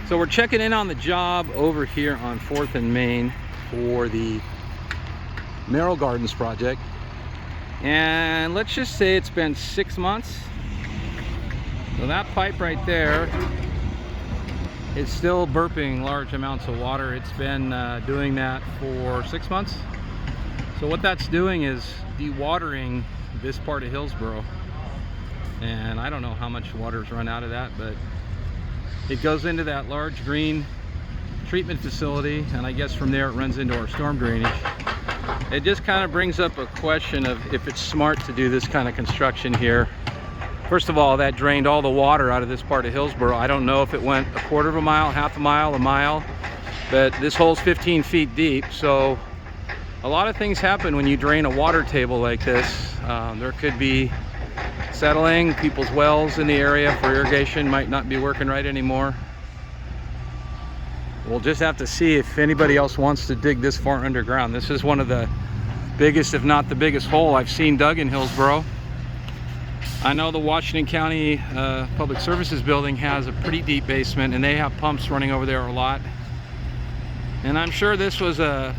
So we're checking in on the job over here on 4th and Main for the Merrill Gardens project. And let's just say it's been 6 months. So that pipe right there is still burping large amounts of water. It's been doing that for 6 months. So what that's doing is dewatering this part of Hillsboro. And I don't know how much water's run out of that, but it goes into that large green treatment facility, and I guess from there it runs into our storm drainage. It just kind of brings up a question of if it's smart to do this kind of construction here. First of all, that drained all the water out of this part of Hillsboro. I don't know if it went a quarter of a mile, half a mile, but this hole's 15 feet deep, so a lot of things happen when you drain a water table like this. There could be settling, people's wells in the area for irrigation might not be working right anymore. We'll just have to see if anybody else wants to dig this far underground. This is one of the biggest, if not the biggest hole I've seen dug in Hillsboro. I know the Washington County Public Services building has a pretty deep basement, and they have pumps running over there a lot. And I'm sure this was a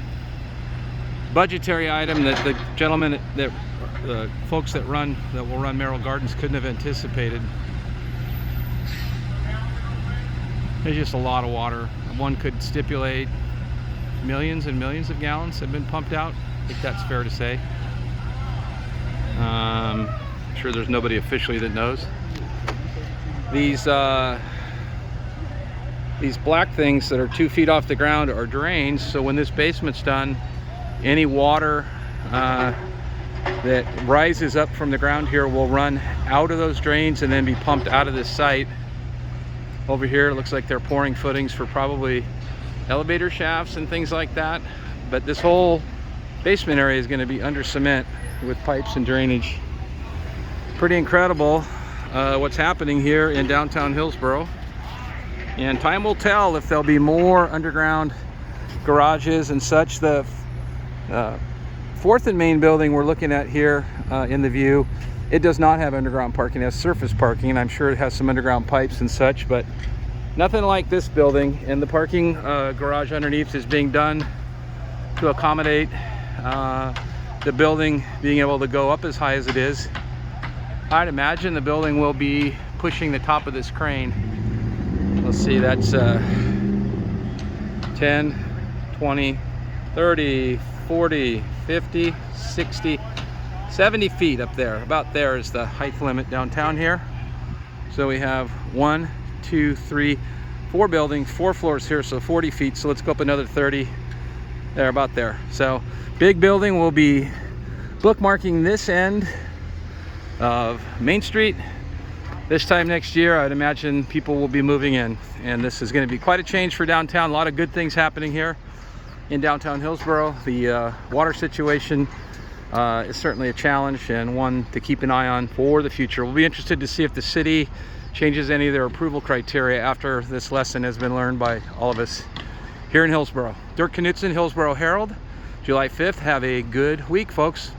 budgetary item that the gentleman that the folks that will run Merrill Gardens couldn't have anticipated. There's just a lot of water. One could stipulate millions and millions of gallons have been pumped out. I think that's fair to say. I'm sure there's nobody officially that knows. These black things that are 2 feet off the ground are drains, so when this basement's done, any water that rises up from the ground here will run out of those drains and then be pumped out of this site. Over here it looks like they're pouring footings for probably elevator shafts and things like that, but this whole basement area is going to be under cement with pipes and drainage. Pretty incredible what's happening here in downtown Hillsboro, and time will tell if there'll be more underground garages and such. The 4th and Main building we're looking at here in the view, it does not have underground parking. It has surface parking, and I'm sure it has some underground pipes and such, but nothing like this building. And the parking garage underneath is being done to accommodate the building being able to go up as high as it is. I'd imagine the building will be pushing the top of this crane. Let's see, that's 10, 20, 30, 40, 50, 60, 70 feet up there. About there is the height limit downtown here. So we have 1, 2, 3, 4 buildings, 4 floors here, so 40 feet. So let's go up another 30 there, about there. So big building. Will be bookmarking this end of Main Street. This time next year, I'd imagine people will be moving in, and this is going to be quite a change for downtown. A lot of good things happening here in downtown Hillsboro. The water situation is certainly a challenge, and one to keep an eye on for the future. We'll be interested to see if the city changes any of their approval criteria after this lesson has been learned by all of us here in Hillsboro. Dirk Knutson, Hillsboro Herald, July 5th. Have a good week, folks.